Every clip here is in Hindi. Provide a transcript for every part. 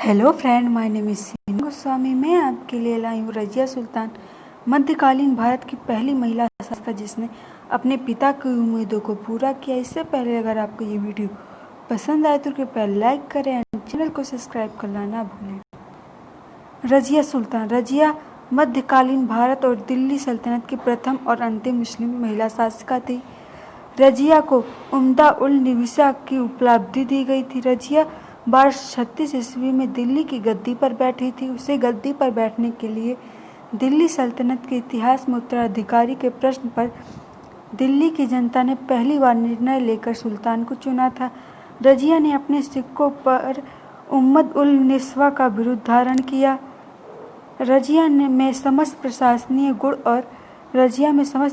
Hello friend, my name is Seema Goswami. मैं आपके लिए लाई हूँ रजिया सुल्तान, मध्यकालीन भारत की पहली महिला शासक जिसने अपने पिता की उम्मीदों को पूरा किया। इससे पहले अगर आपको ये वीडियो पसंद आए तो कृपया लाइक करें एंड चैनल को सब्सक्राइब करना ना भूलें। रजिया सुल्तान। रजिया मध्यकालीन भारत और दिल्ली सल्तनत की प्रथम और अंतिम मुस्लिम महिला शासिका थी। रजिया को उम्दा उल निसा की उपलब्धि दी गई थी। रजिया 1236 ईस्वी में दिल्ली की गद्दी पर बैठी थी। उसे गद्दी पर बैठने के लिए दिल्ली सल्तनत के इतिहास में उत्तराधिकारी के प्रश्न पर दिल्ली की जनता ने पहली बार निर्णय लेकर सुल्तान को चुना था। रजिया ने अपने सिक्कों पर उम्मद उल निस्वा का विरुद्ध धारण किया। रजिया में समस्त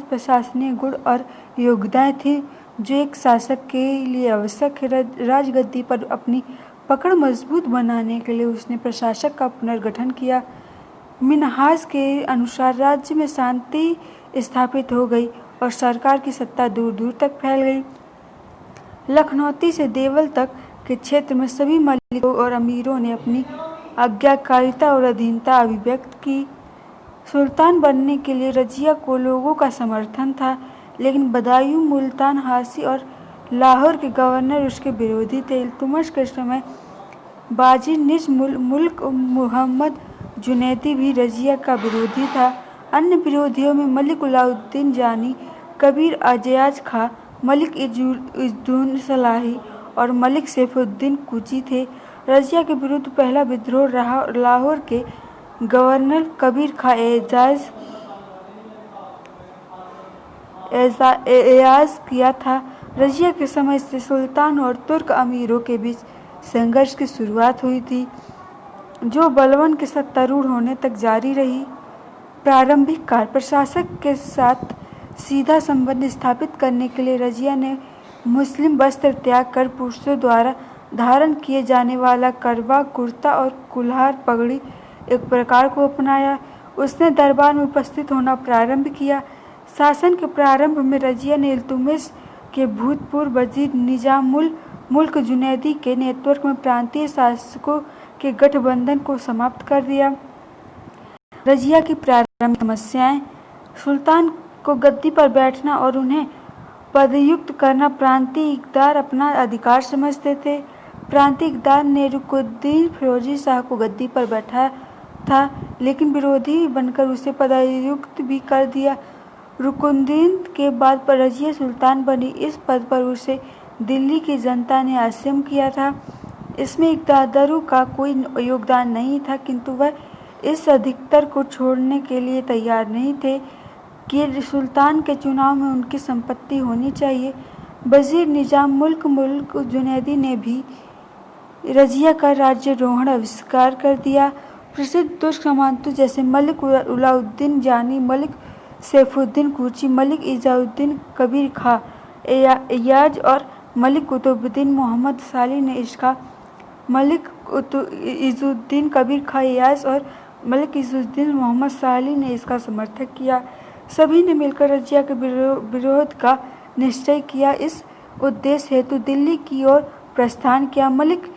प्रशासनीय गुण और योग्यताएं थी जो एक शासक के लिए आवश्यक है। राजगद्दी पर अपनी पकड़ मजबूत बनाने के लिए उसने प्रशासक का पुनर्गठन किया। मिन्हाज के अनुसार राज्य में शांति स्थापित हो गई और सरकार की सत्ता दूर दूर तक फैल गई। लखनौती से देवल तक के क्षेत्र में सभी मलिकों और अमीरों ने अपनी आज्ञाकारिता और अधीनता अभिव्यक्त की। सुल्तान बनने के लिए रजिया को लोगों का समर्थन था, लेकिन बदायूं, मुल्तान, हासी और लाहौर के गवर्नर उसके विरोधी थे। इल्तुतमिश के समय बाजी निज मुल्क मोहम्मद जुनैदी भी रजिया का विरोधी था। अन्य विरोधियों में मलिक अलाउद्दीन जानी, कबीर अजयाज खां, मलिक इजुद्दीन सलाही और मलिक सैफुद्दीन कूची थे। रजिया के विरुद्ध पहला विद्रोह लाहौर के गवर्नर कबीर खां एयाज किया था। रजिया के समय से सुल्तान और तुर्क अमीरों के बीच संघर्ष की शुरुआत हुई थी, जो बलबन के सत्तारूढ़ होने तक जारी रही। प्रारंभिक काल प्रशासक के साथ सीधा संबंध स्थापित करने के लिए रजिया ने मुस्लिम वस्त्र त्याग कर पुरुषों द्वारा धारण किए जाने वाला करवा कुर्ता और कुल्हार पगड़ी एक प्रकार को अपनाया। उसने दरबार में उपस्थित होना प्रारंभ किया। शासन के प्रारंभ में रजिया ने इल्तुतमिश के भूतपूर्व वजीर निजामुल मुल्क जुनैदी के नेतृत्व में प्रांतीय शासकों के गठबंधन को समाप्त कर दिया। रजिया की प्रारंभिक समस्याएं। सुल्तान को गद्दी पर बैठना और उन्हें पदयुक्त करना प्रांतीय इक़्तिदार अपना अधिकार समझते थे। प्रांतीय इक़्तिदार ने रुकनुद्दीन फिरोजी शाह को गद्दी पर बैठाया था, लेकिन विरोधी बनकर उसे पदयुक्त भी कर दिया। रुकनुद्दीन के बाद पर रजिया सुल्तान बनी। इस पद पर उसे दिल्ली की जनता ने आसीन किया था। इसमें इक़्तिदारों का कोई योगदान नहीं था, किंतु वह इस अधिकार को छोड़ने के लिए तैयार नहीं थे कि सुल्तान के चुनाव में उनकी संपत्ति होनी चाहिए। वजीर निजाम मुल्क जुनैदी ने भी रजिया का राज्यारोहण आविष्कार कर दिया। प्रसिद्ध तुर्क सामंतों जैसे मलिक अलाउद्दीन जानी, मलिक सैफुद्दीन कूची, मलिक इजुद्दीन कबीर खां एयाज और मलिक कुतुबुद्दीन मोहम्मद साली ने इसका मलिक इजुद्दीन कबीर खां एयाज और मलिक इजुद्दीन मोहम्मद साली ने इसका समर्थन किया। सभी ने मिलकर रजिया के विरोध का निश्चय किया। इस उद्देश्य हेतु दिल्ली की ओर प्रस्थान किया। मलिक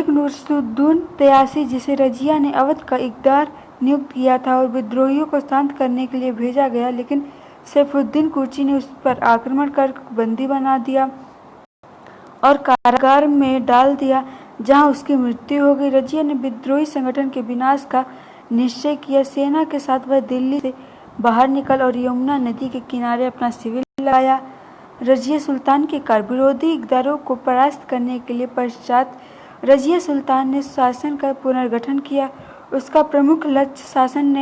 नूरुद्दीन तयासी, जिसे रजिया ने अवध का इक़्तिदार नियुक्त किया था और विद्रोहियों को शांत करने के लिए भेजा गया, लेकिन सैफुद्दीन कूची ने उस पर आक्रमण कर बंदी बना दिया और कारागार में डाल दिया, जहां उसकी मृत्यु हो गई। रजिया ने विद्रोही संगठन के विनाश का निश्चय किया। सेना के साथ वह दिल्ली से बाहर निकल और यमुना नदी के किनारे अपना शिविर लगाया। रजिया सुल्तान के कार्य। विरोधी इक़्तिदारों को परास्त करने के लिए पश्चात रजिया सुल्तान ने शासन का पुनर्गठन किया। उसका प्रमुख लक्ष्य शासन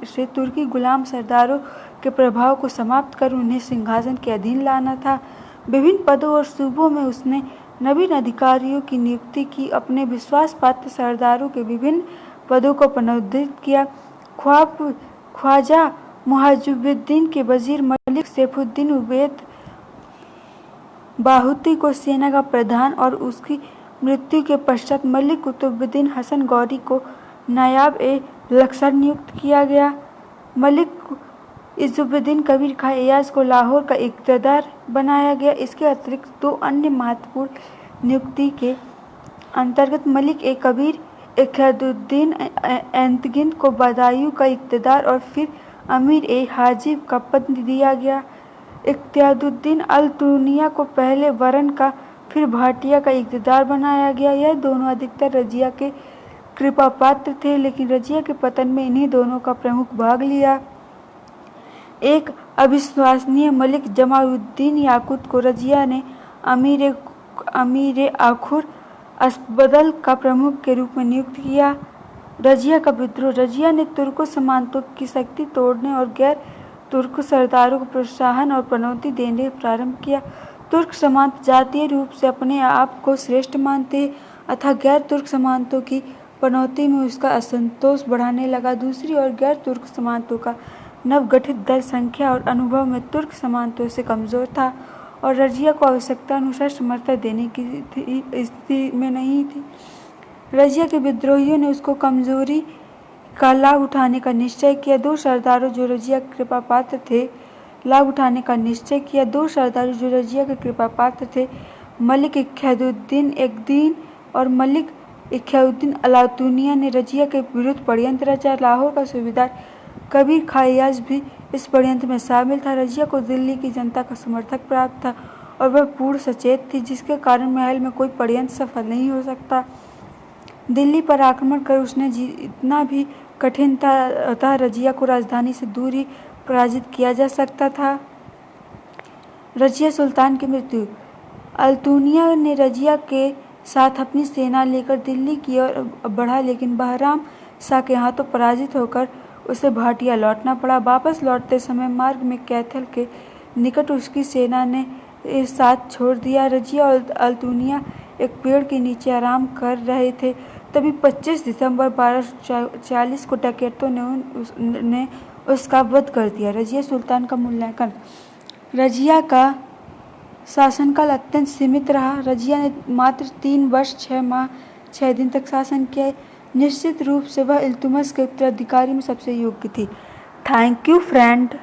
से तुर्की गुलाम सरदारों के प्रभाव को समाप्त कर उन्हें सिंहासन के अधीन लाना था। विभिन्न पदों और सूबों में उसने नवीन अधिकारियों की नियुक्ति की। अपने विश्वास पात्र सरदारों के विभिन्न पदों को पुनरुद्धृत किया। ख्वाजा मुआजुद्दीन के वजीर मलिक सैफुद्दीन उबैद बाहुती को सेना का प्रधान और उसकी मृत्यु के पश्चात मलिक कुतुबुद्दीन हसन गौरी को नायब लश्कर नियुक्त किया गया। मलिक इजुद्दीन कबीर खां एयाज को लाहौर का इक़्तिदार बनाया गया। इसके अतिरिक्त दो अन्य महत्वपूर्ण नियुक्ति के अंतर्गत मलिक ए कबीर इख्तियारुद्दीन एंतगिन को बदायूं का इक़्तिदार और फिर अमीर ए हाजिब का पद दिया गया। इख्तियारुद्दीन अल-तुनिया को पहले वरन का फिर भाटिया का इक़्तिदार बनाया गया। यह दोनों अधिकतर रजिया के कृपापात्र थे, लेकिन रजिया के पतन में इन्हीं दोनों का प्रमुख भाग लिया। एक अविश्वसनीय मलिक जमालुद्दीन याकूत को रजिया ने अमीर आखुर असबदल का प्रमुख के रूप में नियुक्त किया। रजिया का विद्रोह। रजिया ने तुर्को सामंतों की शक्ति तोड़ने और गैर तुर्क सरदारों को प्रोत्साहन और पनौती देने प्रारंभ किया। तुर्क सामंत जातीय रूप से अपने आप को श्रेष्ठ मानते अतः गैर तुर्क सामंतों की पनौती में उसका असंतोष बढ़ाने लगा। दूसरी ओर गैर तुर्क सामंतों का नवगठित दल संख्या और अनुभव में तुर्क सामंतों से कमजोर था और रजिया को आवश्यकता अनुसार समर्थन देने की स्थिति में नहीं थी। रजिया के विद्रोहियों ने उसको कमजोरी का लाभ उठाने का निश्चय किया। दो सरदारों जो रजिया के कृपापात्र थे मलिक इख्तियारुद्दीन एगदीन और मलिक इख्तियारुद्दीन अलातुनिया ने रजिया के विरुद्ध षड्यंत्र रचा। लाहौर का सूबेदार कबीर खायाज भी इस षड्यंत्र में शामिल था। रजिया को दिल्ली की जनता का समर्थक प्राप्त था और वह पूर्ण सचेत थी, जिसके कारण महल में कोई षड्यंत्र सफल नहीं हो सकता। दिल्ली पर आक्रमण कर उसने जितना भी कठिन था अतः रजिया को राजधानी से दूर ही पराजित किया जा सकता था। रजिया सुल्तान की मृत्यु। अल्तुनिया ने रजिया के साथ अपनी सेना लेकर दिल्ली की ओर बढ़ा, लेकिन बहराम शाह के हाथों पराजित होकर उसे भाटिया लौटना पड़ा। वापस लौटते समय मार्ग में कैथल के निकट उसकी सेना ने साथ छोड़ दिया। रजिया और अल्तुनिया एक पेड़ के नीचे आराम कर रहे थे, तभी 25 दिसंबर 1240 को डकैतों ने उसका वध कर दिया। रजिया सुल्तान का मूल्यांकन। रजिया का शासनकाल अत्यंत सीमित रहा। रजिया ने मात्र 3 वर्ष 6 माह 6 दिन तक शासन किया। निश्चित रूप से वह इल्तुतमिश के उत्तराधिकारी में सबसे योग्य थी। Thank you friend.